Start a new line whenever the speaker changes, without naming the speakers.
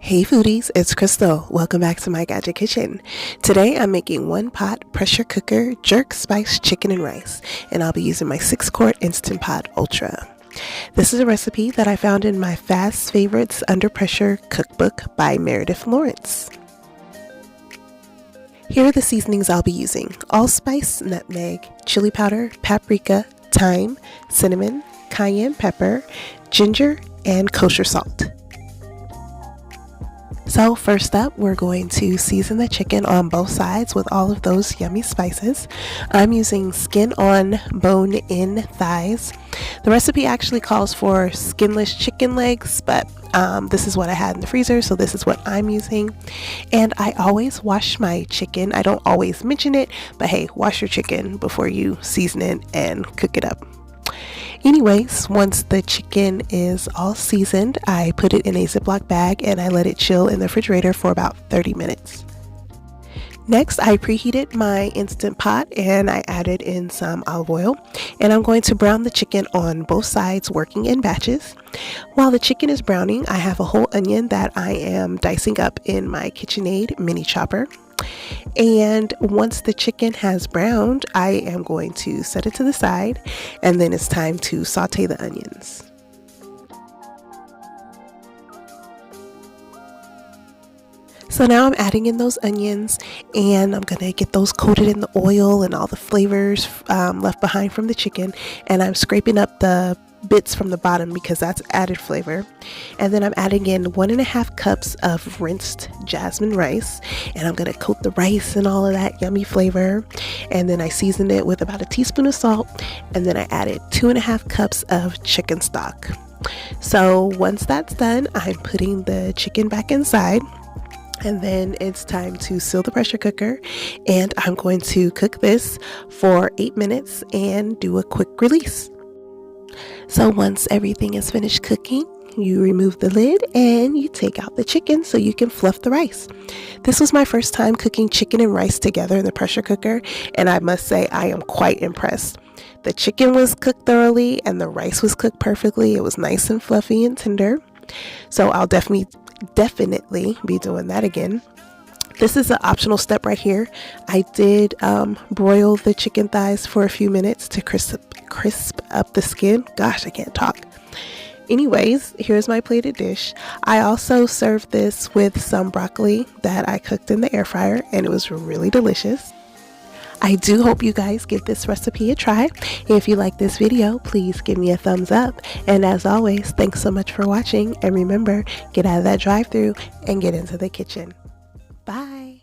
Hey foodies, it's Crystal. Welcome back to my Gadget Kitchen. Today I'm making one pot pressure cooker jerk spice chicken and rice, and I'll be using my 6-quart Instant Pot Ultra. This is a recipe that I found in my Fast Favorites Under Pressure cookbook by Meredith Lawrence. Here are the seasonings I'll be using: allspice, nutmeg, chili powder, paprika, thyme, cinnamon, cayenne pepper, ginger, and kosher salt. So first up, we're going to season the chicken on both sides with all of those yummy spices. I'm using skin on, bone in thighs. The recipe actually calls for skinless chicken legs, but this is what I had in the freezer, so this is what I'm using. And I always wash my chicken. I don't always mention it, but hey, wash your chicken before you season it and cook it up. Anyways, once the chicken is all seasoned, I put it in a Ziploc bag and I let it chill in the refrigerator for about 30 minutes. Next, I preheated my Instant Pot and I added in some olive oil, and I'm going to brown the chicken on both sides, working in batches. While the chicken is browning, I have a whole onion that I am dicing up in my KitchenAid mini chopper. And once the chicken has browned, I am going to set it to the side, and then it's time to saute the onions. So now I'm adding in those onions, and I'm going to get those coated in the oil and all the flavors left behind from the chicken, and I'm scraping up the bits from the bottom because that's added flavor. And then I'm adding in 1.5 cups of rinsed jasmine rice, and I'm going to coat the rice and all of that yummy flavor. And then I seasoned it with about a teaspoon of salt, and then I added 2.5 cups of chicken stock. So once that's done, I'm putting the chicken back inside, and then it's time to seal the pressure cooker, and I'm going to cook this for 8 minutes and do a quick release. So once everything is finished cooking, you remove the lid and you take out the chicken so you can fluff the rice. This was my first time cooking chicken and rice together in the pressure cooker, and I must say I am quite impressed. The chicken was cooked thoroughly and the rice was cooked perfectly. It was nice and fluffy and tender. So I'll definitely be doing that again. This is an optional step right here. I did broil the chicken thighs for a few minutes to crisp up the skin. Gosh, I can't talk. Anyways, here's my plated dish. I also served this with some broccoli that I cooked in the air fryer, and it was really delicious. I do hope you guys give this recipe a try. If you like this video, please give me a thumbs up. And as always, thanks so much for watching. And remember, get out of that drive-thru and get into the kitchen. Bye.